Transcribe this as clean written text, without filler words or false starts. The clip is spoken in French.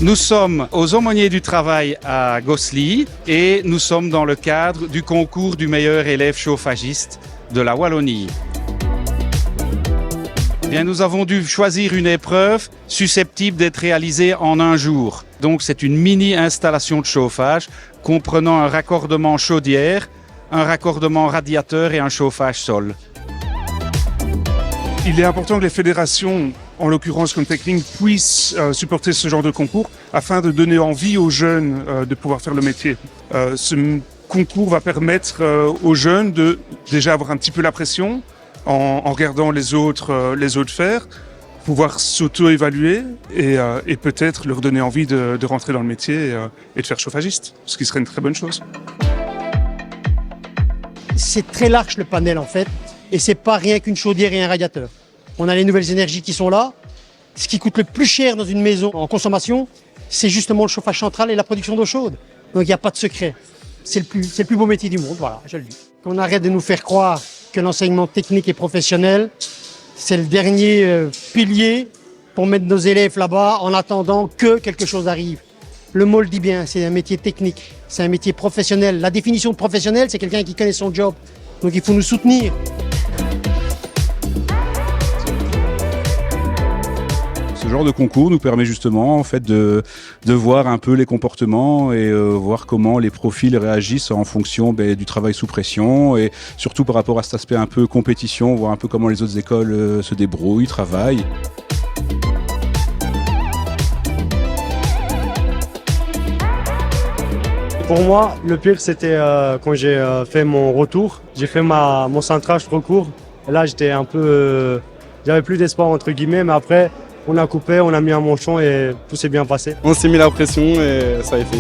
Nous sommes aux Aumôniers du Travail à Gosselies et nous sommes dans le cadre du concours du meilleur élève chauffagiste de la Wallonie. Bien, nous avons dû choisir une épreuve susceptible d'être réalisée en un jour. Donc c'est une mini-installation de chauffage comprenant un raccordement chaudière, un raccordement radiateur et un chauffage sol. Il est important que les fédérations, en l'occurrence comme Techlink, puissent supporter ce genre de concours afin de donner envie aux jeunes de pouvoir faire le métier. Ce concours va permettre aux jeunes de déjà avoir un petit peu la pression en regardant les autres faire, pouvoir s'auto-évaluer et peut-être leur donner envie de rentrer dans le métier et de faire chauffagiste, ce qui serait une très bonne chose. C'est très large le panel en fait, et c'est pas rien qu'une chaudière et un radiateur. On a les nouvelles énergies qui sont là. Ce qui coûte le plus cher dans une maison en consommation, c'est justement le chauffage central et la production d'eau chaude. Donc il n'y a pas de secret. C'est le plus beau métier du monde, voilà, je le dis. Qu'on arrête de nous faire croire que l'enseignement technique et professionnel, c'est le dernier pilier pour mettre nos élèves là-bas en attendant que quelque chose arrive. Le mot le dit bien, c'est un métier technique, c'est un métier professionnel. La définition de professionnel, c'est quelqu'un qui connaît son job. Donc il faut nous soutenir. Ce genre de concours nous permet justement en fait de voir un peu les comportements et voir comment les profils réagissent en fonction du travail sous pression et surtout par rapport à cet aspect un peu compétition, voir un peu comment les autres écoles se débrouillent, travaillent. Pour moi, le pire, c'était quand j'ai fait mon retour. J'ai fait mon centrage trop court. Et là, j'étais un peu... j'avais plus d'espoir, entre guillemets, mais après, on a coupé, on a mis un manchon et tout s'est bien passé. On s'est mis la pression et ça a été.